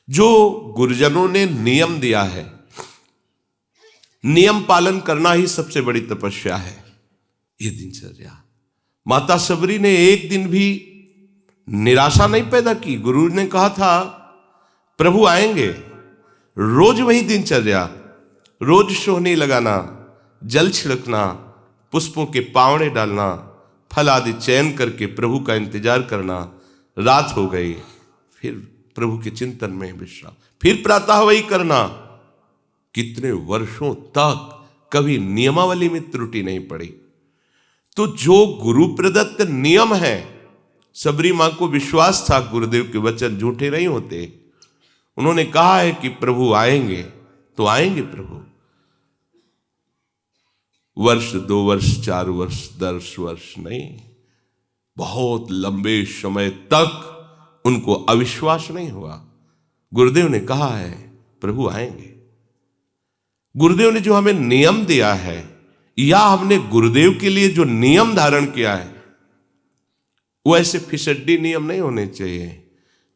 जो गुरुजनों ने नियम दिया है, नियम पालन करना ही सबसे बड़ी तपस्या है। ये दिनचर्या माता शबरी ने एक दिन भी निराशा नहीं पैदा की। गुरु ने कहा था प्रभु आएंगे, रोज वही दिनचर्या, रोज सोहनी लगाना, जल छिड़कना, पुष्पों के पावड़े डालना, फल आदि चयन करके प्रभु का इंतजार करना। रात हो गई, फिर प्रभु के चिंतन में विश्राम, फिर प्रातः वही करना। कितने वर्षों तक कभी नियमावली में त्रुटि नहीं पड़ी। तो जो गुरु प्रदत्त नियम है, सबरी मां को विश्वास था गुरुदेव के वचन झूठे नहीं होते। उन्होंने कहा है कि प्रभु आएंगे तो आएंगे प्रभु। वर्ष, 2 वर्ष, 4 वर्ष, 10 वर्ष नहीं, बहुत लंबे समय तक उनको अविश्वास नहीं हुआ। गुरुदेव ने कहा है प्रभु आएंगे। गुरुदेव ने जो हमें नियम दिया है, या हमने गुरुदेव के लिए जो नियम धारण किया है, वो ऐसे फिसड्डी नियम नहीं होने चाहिए।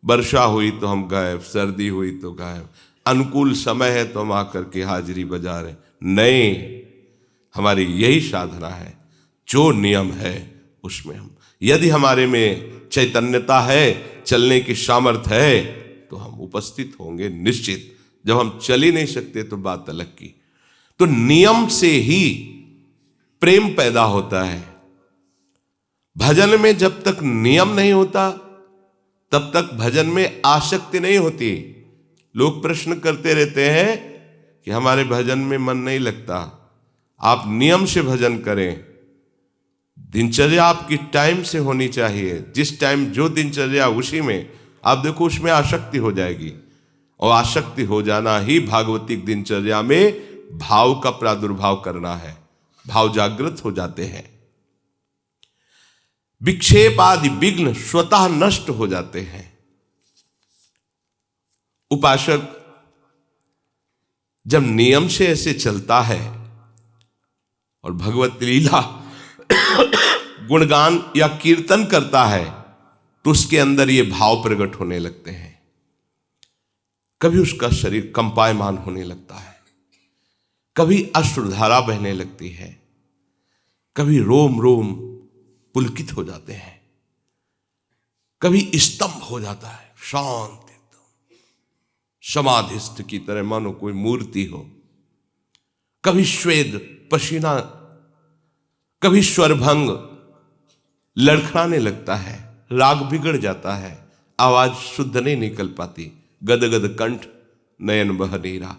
वर्षा हुई तो हम गायब, सर्दी हुई तो गायब, अनुकूल समय है तो हम आकर के हाजिरी बजा रहे। नहीं, हमारी यही साधना है, जो नियम है उसमें हम, यदि हमारे में चैतन्यता है, चलने की सामर्थ्य है, तो हम उपस्थित होंगे निश्चित। जब हम चल ही नहीं सकते तो बात अलग की। तो नियम से ही प्रेम पैदा होता है। भजन में जब तक नियम नहीं होता तब तक भजन में आसक्ति नहीं होती। लोग प्रश्न करते रहते हैं कि हमारे भजन में मन नहीं लगता। आप नियम से भजन करें, दिनचर्या आपकी टाइम से होनी चाहिए। जिस टाइम जो दिनचर्या उसी में आप देखो, उसमें आसक्ति हो जाएगी। और आसक्ति हो जाना ही भागवतिक दिनचर्या में भाव का प्रादुर्भाव करना है। भाव जागृत हो जाते हैं, विक्षेप आदि विघ्न स्वतः नष्ट हो जाते हैं। उपासक जब नियम से ऐसे चलता है और भगवत लीला गुणगान या कीर्तन करता है, तो उसके अंदर ये भाव प्रकट होने लगते हैं। कभी उसका शरीर कंपायमान होने लगता है, कभी अश्रुधारा बहने लगती है, कभी रोम रोम पुलकित हो जाते हैं, कभी स्तंभ हो जाता है, शांत एकदम समाधिस्थ की तरह मानो कोई मूर्ति हो। कभी श्वेत पसीना, कभी स्वरभंग लड़खड़ाने लगता है, राग बिगड़ जाता है, आवाज शुद्ध नहीं निकल पाती, गदगद कंठ, नयन बह नीरा,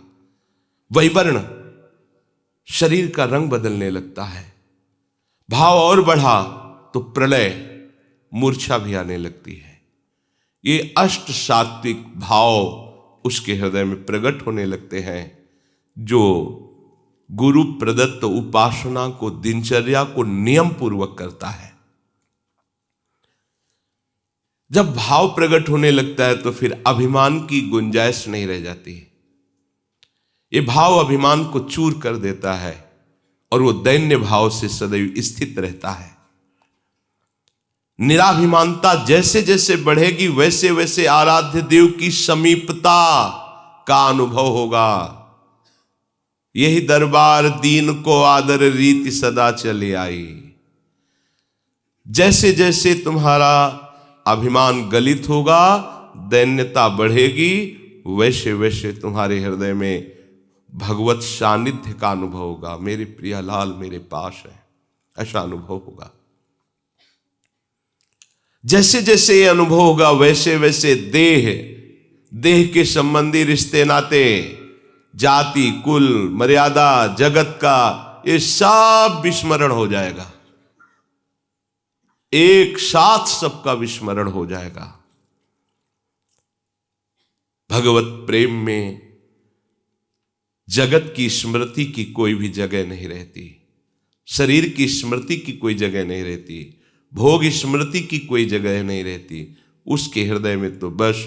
वैवर्ण शरीर का रंग बदलने लगता है। भाव और बढ़ा तो प्रलय, मूर्छा भी आने लगती है। ये अष्ट सात्विक भाव उसके हृदय में प्रकट होने लगते हैं, जो गुरु प्रदत्त उपासना को, दिनचर्या को नियम पूर्वक करता है। जब भाव प्रकट होने लगता है तो फिर अभिमान की गुंजाइश नहीं रह जाती। ये भाव अभिमान को चूर कर देता है और वो दैन्य भाव से सदैव स्थित रहता है। निराभिमानता जैसे जैसे बढ़ेगी वैसे वैसे आराध्य देव की समीपता का अनुभव होगा। यही दरबार दीन को आदर रीति सदा चली आई। जैसे जैसे तुम्हारा अभिमान गलित होगा, दैन्यता बढ़ेगी, वैसे वैसे तुम्हारे हृदय में भगवत सानिध्य का अनुभव होगा। मेरे प्रियालाल मेरे पास है, ऐसा अनुभव होगा। जैसे जैसे ये अनुभव होगा वैसे वैसे देह के संबंधी रिश्ते नाते, जाति, कुल, मर्यादा, जगत का, ये सब विस्मरण हो जाएगा। एक साथ सबका विस्मरण हो जाएगा। भगवत प्रेम में जगत की स्मृति की कोई भी जगह नहीं रहती, शरीर की स्मृति की कोई जगह नहीं रहती, भोग स्मृति की कोई जगह नहीं रहती। उसके हृदय में तो बस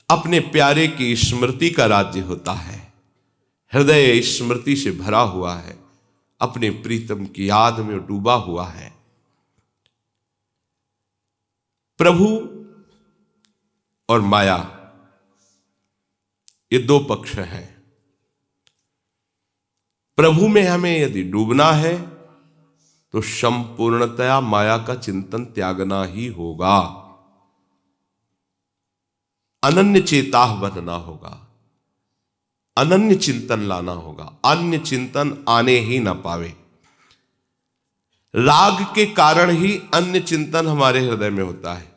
अपने प्यारे की स्मृति का राज्य होता है। हृदय स्मृति से भरा हुआ है, अपने प्रीतम की याद में डूबा हुआ है। प्रभु और माया ये दो पक्ष हैं। प्रभु में हमें यदि डूबना है तो संपूर्णतया माया का चिंतन त्यागना ही होगा, अनन्य चेताह बनना होगा, अनन्य चिंतन लाना होगा, अन्य चिंतन आने ही ना पावे। राग के कारण ही अन्य चिंतन हमारे हृदय में होता है।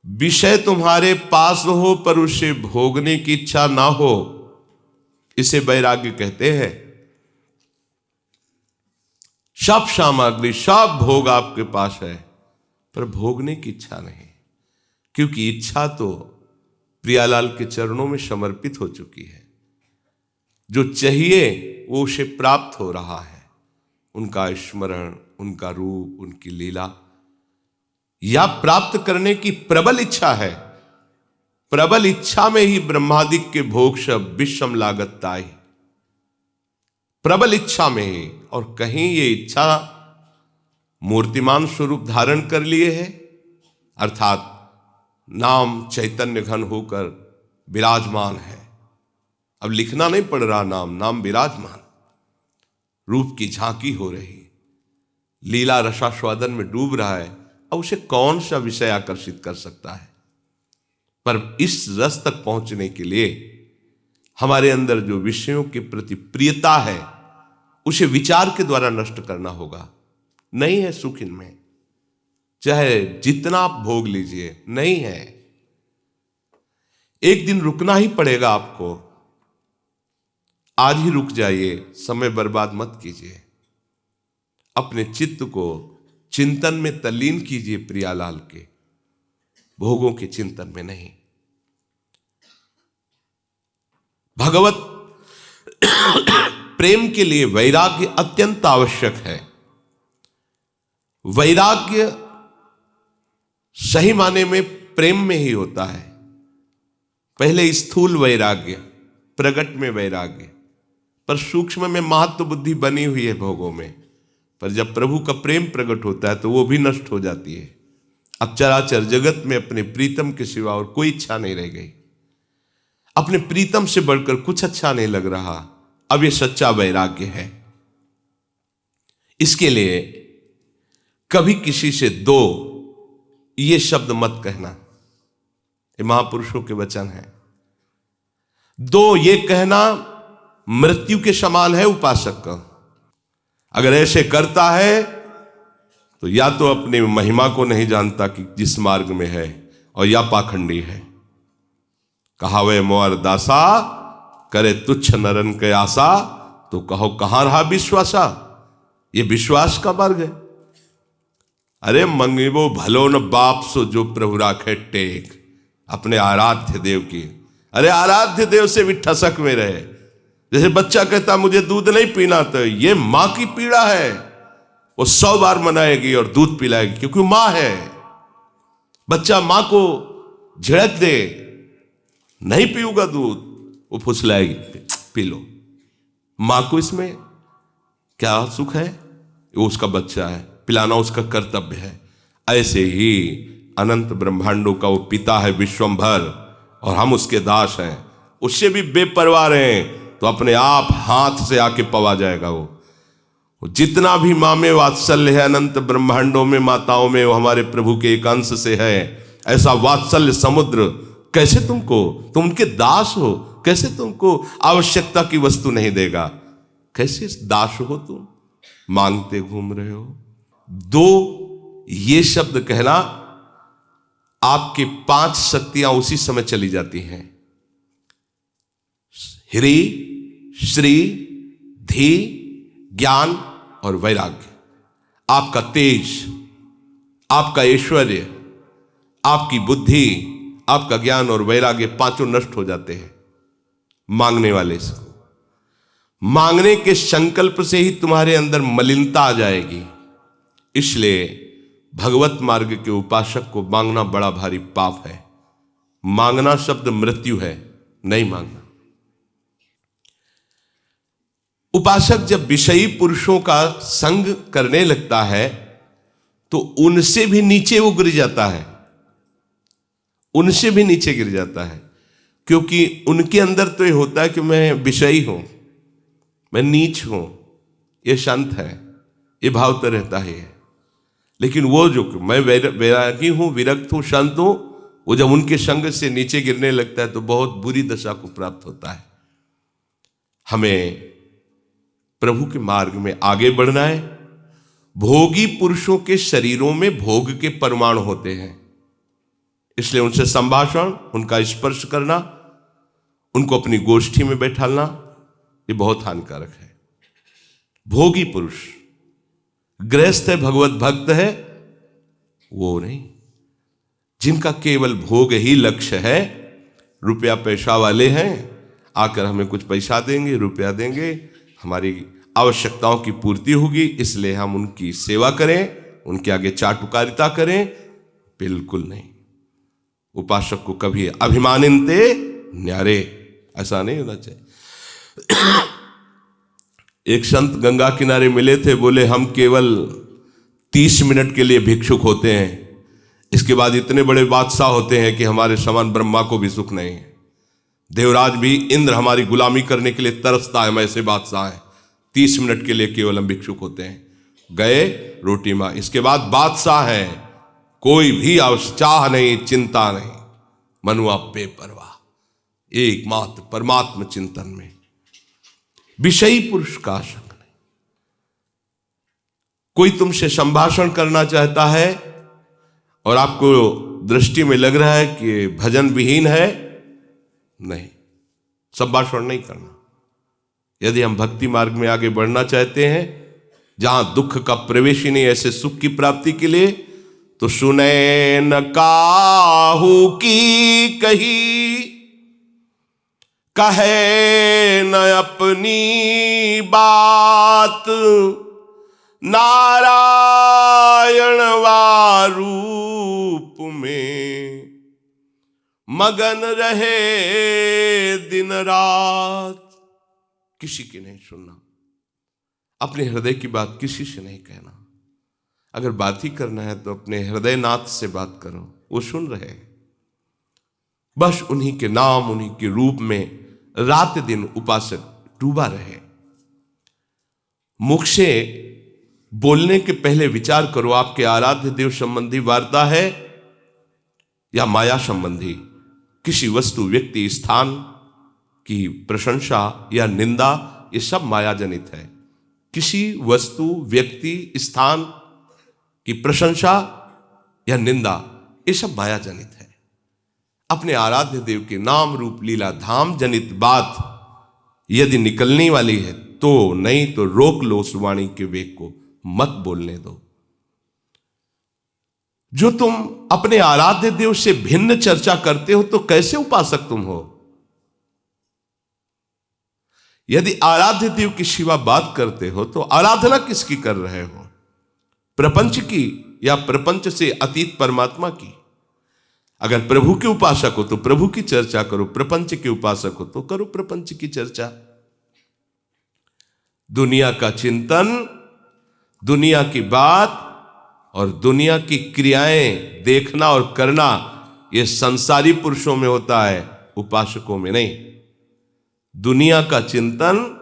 विषय तुम्हारे पास हो पर उसे भोगने की इच्छा ना हो, इसे वैराग्य कहते हैं। सब सामग्री, सब भोग आपके पास है पर भोगने की इच्छा नहीं, क्योंकि इच्छा तो प्रियालाल के चरणों में समर्पित हो चुकी है। जो चाहिए वो उसे प्राप्त हो रहा है। उनका स्मरण, उनका रूप, उनकी लीला, या प्राप्त करने की प्रबल इच्छा है। प्रबल इच्छा में ही ब्रह्मादिक के भोग सब विषम लागत ताई, प्रबल इच्छा में ही। और कहीं ये इच्छा मूर्तिमान स्वरूप धारण कर लिए है, अर्थात नाम चैतन्य घन होकर विराजमान है। अब लिखना नहीं पड़ रहा, नाम विराजमान, रूप की झांकी हो रही, लीला रसास्वादन में डूब रहा है। अब उसे कौन सा विषय आकर्षित कर सकता है? पर इस रस तक पहुंचने के लिए हमारे अंदर जो विषयों के प्रति प्रियता है उसे विचार के द्वारा नष्ट करना होगा। नहीं है सुख इनमें, चाहे जितना आप भोग लीजिए, नहीं है। एक दिन रुकना ही पड़ेगा आपको। आज ही रुक जाइए, समय बर्बाद मत कीजिए। अपने चित्त को चिंतन में तल्लीन कीजिए, प्रियालाल के भोगों के चिंतन में नहीं। भगवत प्रेम के लिए वैराग्य अत्यंत आवश्यक है। वैराग्य सही माने में प्रेम में ही होता है। पहले स्थूल वैराग्य, प्रगट में वैराग्य, पर सूक्ष्म में महत्व बुद्धि बनी हुई है भोगों में। पर जब प्रभु का प्रेम प्रकट होता है तो वो भी नष्ट हो जाती है। अब चराचर जगत में अपने प्रीतम के सिवा और कोई इच्छा नहीं रह गई। अपने प्रीतम से बढ़कर कुछ अच्छा नहीं लग रहा। अब ये सच्चा वैराग्य है। इसके लिए कभी किसी से दो ये शब्द मत कहना। ये महापुरुषों के वचन है। दो ये कहना मृत्यु के समान है उपासक का। अगर ऐसे करता है तो या तो अपनी महिमा को नहीं जानता कि जिस मार्ग में है, और या पाखंडी है। कहावे मोर दासा, करे तुच्छ नरन के आशा, तो कहो कहां रहा विश्वासा। ये विश्वास का मार्ग है। अरे मंगिबो भलो न बाप सो जो प्रभु राखे टेक, अपने आराध्य देव की। अरे आराध्य देव से भी ठसक में रहे। जैसे बच्चा कहता मुझे दूध नहीं पीना, तो ये मां की पीड़ा है। वो 100 बार मनाएगी और दूध पिलाएगी, क्योंकि मां है। बच्चा मां को झिड़क दे, नहीं पीऊंगा दूध, वो फुसलाएगी, पी लो। मां को इसमें क्या सुख है? वो उसका बच्चा है, पिलाना उसका कर्तव्य है। ऐसे ही अनंत ब्रह्मांडों का वो पिता है विश्वंभर, और हम उसके दास हैं। उससे भी बेपरवाह रहें तो अपने आप हाथ से आके पवा जाएगा। वो जितना भी माँ में वात्सल्य है अनंत ब्रह्मांडों में, माताओं में, वो हमारे प्रभु के एक अंश से है। ऐसा वात्सल्य समुद्र कैसे तुम उनके दास हो, कैसे तुमको आवश्यकता की वस्तु नहीं देगा? कैसे दास हो तुम, मांगते घूम रहे हो? दो ये शब्द कहना, आपकी 5 शक्तियां उसी समय चली जाती हैं। ह्री, श्री, धी, ज्ञान और वैराग्य। आपका तेज, आपका ऐश्वर्य, आपकी बुद्धि, आपका ज्ञान और वैराग्य, पांचों नष्ट हो जाते हैं मांगने वाले से। मांगने के संकल्प से ही तुम्हारे अंदर मलिनता आ जाएगी। इसलिए भगवत मार्ग के उपासक को मांगना बड़ा भारी पाप है। मांगना शब्द मृत्यु है, नहीं मांगना। उपासक जब विषयी पुरुषों का संग करने लगता है तो उनसे भी नीचे वो गिर जाता है, उनसे भी नीचे गिर जाता है। क्योंकि उनके अंदर तो ये होता है कि मैं विषयी हूं, मैं नीच हूं, ये संत है, ये भाव तो रहता ही है। लेकिन वो जो मैं वैरागी हूं, विरक्त हूं, संत हूं, वो जब उनके संग से नीचे गिरने लगता है तो बहुत बुरी दशा को प्राप्त होता है। हमें प्रभु के मार्ग में आगे बढ़ना है। भोगी पुरुषों के शरीरों में भोग के परमाणु होते हैं, इसलिए उनसे संभाषण, उनका स्पर्श करना, उनको अपनी गोष्ठी में बैठालना, ये बहुत हानिकारक है। भोगी पुरुष, गृहस्थ है, भगवत भक्त है, वो नहीं। जिनका केवल भोग ही लक्ष्य है, रुपया पैसा वाले हैं, आकर हमें कुछ पैसा देंगे, रुपया देंगे, हमारी आवश्यकताओं की पूर्ति होगी, इसलिए हम उनकी सेवा करें, उनके आगे चाटुकारिता करें, बिल्कुल नहीं। उपासक को कभी अभिमानिनते न्यारे, ऐसा नहीं होना चाहिए। एक संत गंगा किनारे मिले थे, बोले हम केवल 30 मिनट के लिए भिक्षुक होते हैं, इसके बाद इतने बड़े बादशाह होते हैं कि हमारे समान ब्रह्मा को भी सुख नहीं है। देवराज भी, इंद्र हमारी गुलामी करने के लिए तरसता है, हम ऐसे बादशाह हैं। 30 मिनट के लिए केवल हम भिक्षुक होते हैं। गए रोटी माँ, इसके बाद बादशाह है, कोई भी चाह नहीं, चिंता नहीं, मनुआ बेपरवाह, एकमात्र परमात्म चिंतन में, विषयी पुरुष का आसंग नहीं। कोई तुमसे संभाषण करना चाहता है और आपको दृष्टि में लग रहा है कि भजन विहीन है, नहीं, संभाषण नहीं करना। यदि हम भक्ति मार्ग में आगे बढ़ना चाहते हैं, जहां दुख का प्रवेश ही नहीं, ऐसे सुख की प्राप्ति के लिए, तो सुने न काहू की कही, कहे न अपनी बात, नारायण वारूप में मगन रहे दिन रात। किसी की नहीं सुनना, अपने हृदय की बात किसी से नहीं कहना। अगर बात ही करना है तो अपने हृदयनाथ से बात करो, वो सुन रहे हैं। बस उन्हीं के नाम, उन्हीं के रूप में रात दिन उपासक डूबा रहे। मुख से बोलने के पहले विचार करो, आपके आराध्य देव संबंधी वार्ता है या माया संबंधी, किसी वस्तु, व्यक्ति, स्थान की प्रशंसा या निंदा, ये सब माया जनित है। किसी वस्तु, व्यक्ति, स्थान की प्रशंसा या निंदा, ये सब माया जनित है। अपने आराध्य देव के नाम रूप लीला धाम जनित बात यदि निकलने वाली है तो, नहीं तो रोक लो उस वाणी के वेग को, मत बोलने दो। जो तुम अपने आराध्य देव से भिन्न चर्चा करते हो तो कैसे उपासक तुम हो? यदि आराध्य देव की शिवा बात करते हो तो आराधना किसकी कर रहे हो? प्रपंच की या प्रपंच से अतीत परमात्मा की? अगर प्रभु के उपासक हो तो प्रभु की चर्चा करो, प्रपंच के उपासक हो तो करो प्रपंच की चर्चा। दुनिया का चिंतन, दुनिया की बात और दुनिया की क्रियाएं देखना और करना, यह संसारी पुरुषों में होता है, उपासकों में नहीं। दुनिया का चिंतन,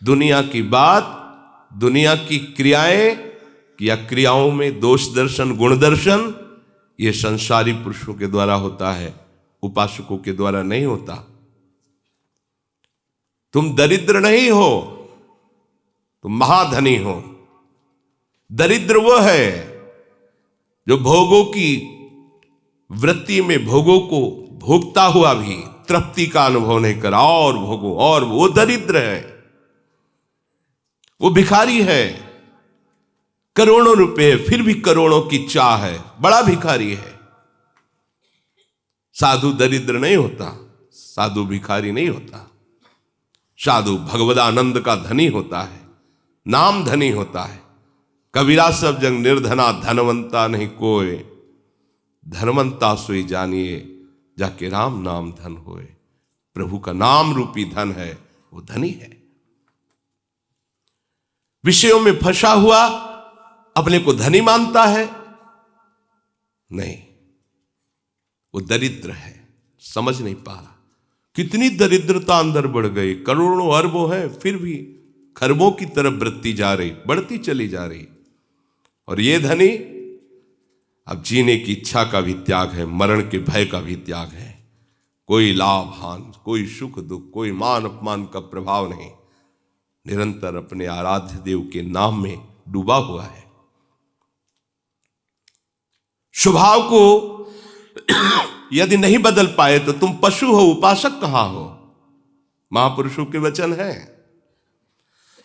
दुनिया की बात, दुनिया की क्रियाएं या क्रियाओं में दोष दर्शन, गुण दर्शन, यह संसारी पुरुषों के द्वारा होता है, उपासकों के द्वारा नहीं होता। तुम दरिद्र नहीं हो, तुम महाधनी हो। दरिद्र वो है जो भोगों की वृत्ति में भोगों को भोगता हुआ भी तृप्ति का अनुभव नहीं करा, और भोगो, और वो दरिद्र है, वो भिखारी है। करोड़ों रुपए फिर भी करोड़ों की चाह है, बड़ा भिखारी है। साधु दरिद्र नहीं होता, साधु भिखारी नहीं होता। साधु भगवदानंद का धनी होता है, नाम धनी होता है। कबीरा सब जंग निर्धना, धनवंता नहीं कोय, धनवंता सोई जानिए, जाके राम नाम धन होए। प्रभु का नाम रूपी धन है, वो धनी है। विषयों में फंसा हुआ अपने को धनी मानता है, नहीं, वो दरिद्र है, समझ नहीं पा रहा। कितनी दरिद्रता अंदर बढ़ गई, करोड़ों अरबों है, फिर भी खरबों की तरफ बढ़ती जा रही, बढ़ती चली जा रही। और ये धनी, अब जीने की इच्छा का भी त्याग है, मरण के भय का भी त्याग है। कोई लाभ हान, कोई सुख दुख, कोई मान अपमान का प्रभाव नहीं, निरंतर अपने आराध्य देव के नाम में डूबा हुआ है। स्वभाव को यदि नहीं बदल पाए तो तुम पशु हो, उपासक कहां हो। महापुरुषों के वचन है,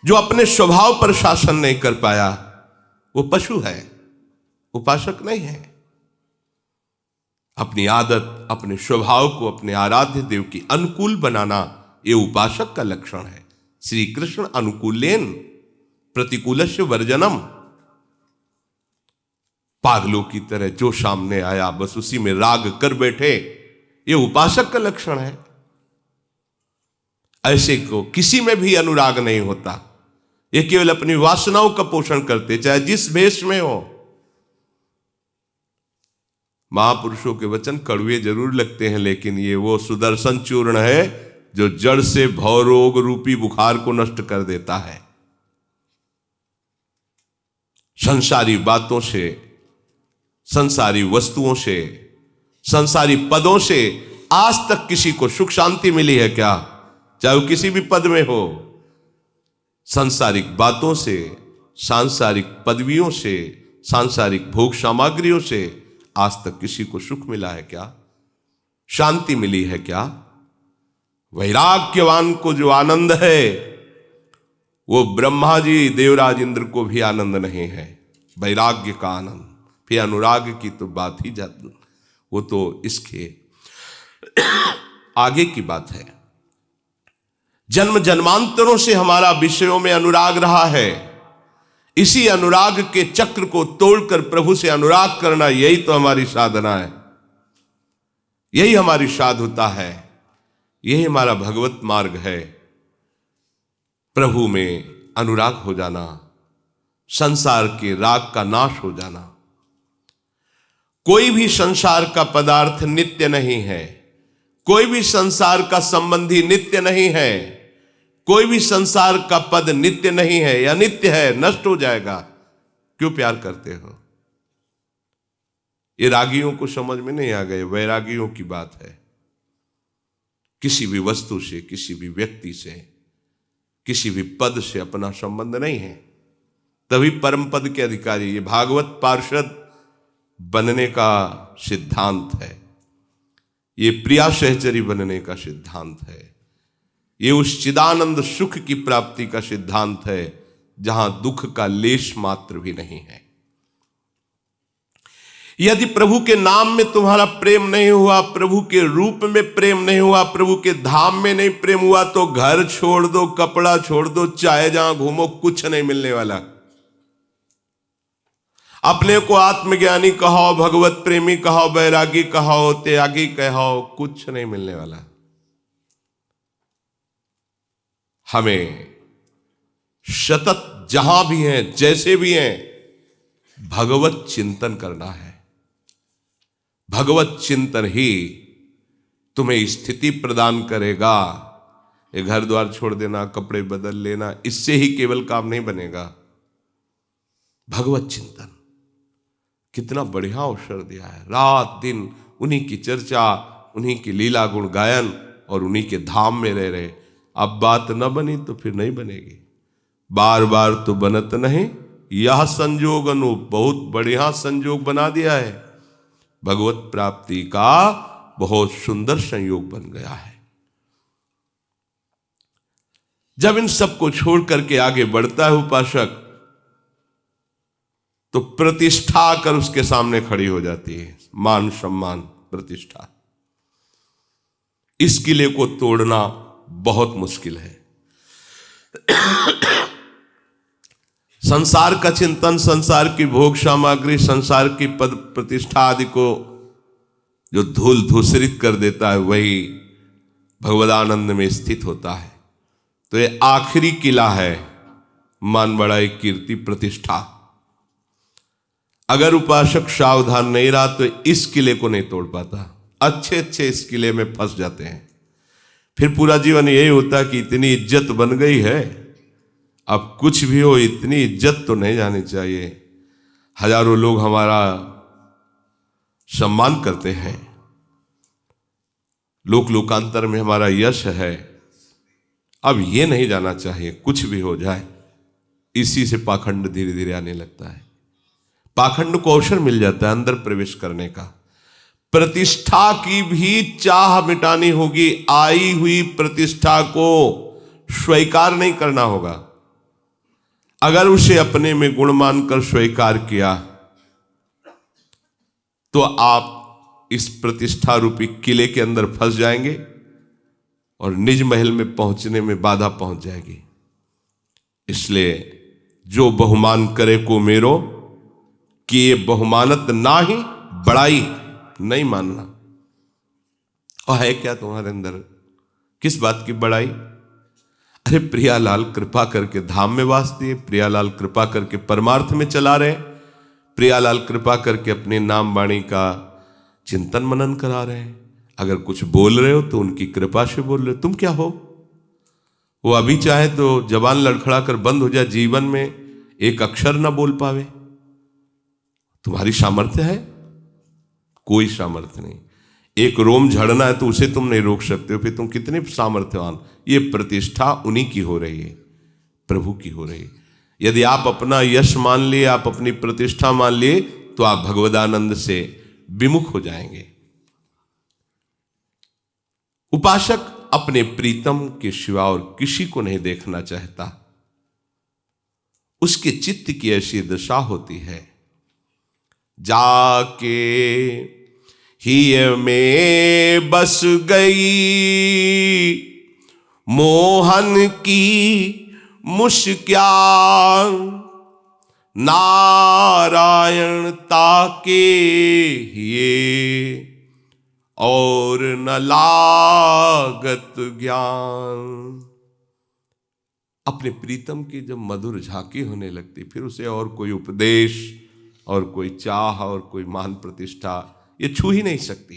जो अपने स्वभाव पर शासन नहीं कर पाया वो पशु है, उपासक नहीं है। अपनी आदत, अपने स्वभाव को अपने आराध्य देव की अनुकूल बनाना, ये उपासक का लक्षण है। श्री कृष्ण अनुकूलेन प्रतिकूलस्य वर्जनम। पागलों की तरह जो सामने आया बस उसी में राग कर बैठे, ये उपासक का लक्षण है। ऐसे को किसी में भी अनुराग नहीं होता, ये केवल अपनी वासनाओं का पोषण करते, चाहे जिस भेष में हो। महापुरुषों के वचन कड़वे जरूर लगते हैं, लेकिन ये वो सुदर्शन चूर्ण है जो जड़ से भवरोग रूपी बुखार को नष्ट कर देता है। संसारी बातों से, संसारी वस्तुओं से, संसारी पदों से आज तक किसी को सुख शांति मिली है क्या? चाहे वो किसी भी पद में हो। सांसारिक बातों से, सांसारिक पदवियों से, सांसारिक भोग सामग्रियों से आज तक किसी को सुख मिला है क्या? शांति मिली है क्या? वैराग्यवान को जो आनंद है वो ब्रह्मा जी, देवराज इंद्र को भी आनंद नहीं है, वैराग्य का आनंद। फिर अनुराग की तो बात ही जाती, वो तो इसके आगे की बात है। जन्म जन्मांतरों से हमारा विषयों में अनुराग रहा है, इसी अनुराग के चक्र को तोड़कर प्रभु से अनुराग करना, यही तो हमारी साधना है, यही हमारी साधुता है, यही हमारा भगवत मार्ग है। प्रभु में अनुराग हो जाना, संसार के राग का नाश हो जाना। कोई भी संसार का पदार्थ नित्य नहीं है, कोई भी संसार का संबंधी नित्य नहीं है, कोई भी संसार का पद नित्य नहीं है, या नित्य है, नष्ट हो जाएगा। क्यों प्यार करते हो? ये रागियों को समझ में नहीं आ गए, वैरागियों की बात है। किसी भी वस्तु से, किसी भी व्यक्ति से, किसी भी पद से अपना संबंध नहीं है, तभी परम पद के अधिकारी। ये भागवत पार्षद बनने का सिद्धांत है, ये प्रिया सहचरी बनने का सिद्धांत है, ये उस चिदानंद सुख की प्राप्ति का सिद्धांत है जहां दुख का लेश मात्र भी नहीं है। यदि प्रभु के नाम में तुम्हारा प्रेम नहीं हुआ, प्रभु के रूप में प्रेम नहीं हुआ, प्रभु के धाम में नहीं प्रेम हुआ, तो घर छोड़ दो, कपड़ा छोड़ दो, चाहे जहां घूमो, कुछ नहीं मिलने वाला। अपने को आत्मज्ञानी कहो, भगवत प्रेमी कहो, बैरागी कहो, त्यागी कहो, कुछ नहीं मिलने वाला। हमें सतत जहां भी हैं, जैसे भी हैं, भगवत चिंतन करना है। भगवत चिंतन ही तुम्हें स्थिति प्रदान करेगा। ये घर द्वार छोड़ देना, कपड़े बदल लेना, इससे ही केवल काम नहीं बनेगा। भगवत चिंतन कितना बढ़िया अवसर दिया है। रात दिन उन्हीं की चर्चा, उन्हीं की लीला गुण गायन और उन्हीं के धाम में रह रहे। अब बात न बनी तो फिर नहीं बनेगी, बार बार तो बनत नहीं। यह संजोग अनूप, बहुत बढ़िया संजोग बना दिया है। भगवत प्राप्ति का बहुत सुंदर संयोग बन गया है। जब इन सबको छोड़ करके आगे बढ़ता है उपासक, तो प्रतिष्ठा आकर उसके सामने खड़ी हो जाती है। मान सम्मान प्रतिष्ठा, इस किले को तोड़ना बहुत मुश्किल है। संसार का चिंतन, संसार की भोग सामग्री, संसार की पद प्रतिष्ठा आदि को जो धूल धूसरित कर देता है, वही भगवदानंद में स्थित होता है। तो ये आखिरी किला है, मान बढ़ाई कीर्ति प्रतिष्ठा। अगर उपासक सावधान नहीं रहा तो इस किले को नहीं तोड़ पाता। अच्छे अच्छे इस किले में फंस जाते हैं। फिर पूरा जीवन यही होता कि इतनी इज्जत बन गई है, अब कुछ भी हो इतनी इज्जत तो नहीं जानी चाहिए। हजारों लोग हमारा सम्मान करते हैं, लोक लोकांतर में हमारा यश है, अब ये नहीं जाना चाहिए कुछ भी हो जाए। इसी से पाखंड धीरे धीरे आने लगता है। पाखंड को अवसर मिल जाता है अंदर प्रवेश करने का। प्रतिष्ठा की भी चाह मिटानी होगी, आई हुई प्रतिष्ठा को स्वीकार नहीं करना होगा। अगर उसे अपने में गुण मानकर स्वीकार किया तो आप इस प्रतिष्ठा रूपी किले के अंदर फंस जाएंगे और निज महल में पहुंचने में बाधा पहुंच जाएगी। इसलिए जो बहुमान करे को मेरो, कि ये बहुमानत ना ही बड़ाई नहीं मानना। और है क्या तुम्हारे अंदर, किस बात की बड़ाई? अरे प्रियालाल कृपा करके धाम में वास दिए, प्रियालाल कृपा करके परमार्थ में चला रहे, प्रियालाल कृपा करके अपने नाम वाणी का चिंतन मनन करा रहे हैं। अगर कुछ बोल रहे हो तो उनकी कृपा से बोल रहे हो। तुम क्या हो? वो अभी चाहे तो जबान लड़खड़ा कर बंद हो जाए, जीवन में एक अक्षर ना बोल पावे। तुम्हारी सामर्थ्य है? कोई सामर्थ्य नहीं। एक रोम झड़ना है तो उसे तुम नहीं रोक सकते हो, फिर तुम कितने सामर्थ्यवान। ये प्रतिष्ठा उन्हीं की हो रही है, प्रभु की हो रही है। यदि आप अपना यश मान लिए, आप अपनी प्रतिष्ठा मान लिए, तो आप भगवदानंद से विमुख हो जाएंगे। उपासक अपने प्रीतम के सिवा और किसी को नहीं देखना चाहता। उसके चित्त की ऐसी दशा होती है, जाके ही में बस गई मोहन की मुस्कान, नारायण ताके ये और न लागत ज्ञान। अपने प्रीतम की जब मधुर झांकी होने लगती, फिर उसे और कोई उपदेश और कोई चाह और कोई मान प्रतिष्ठा ये छू ही नहीं सकती।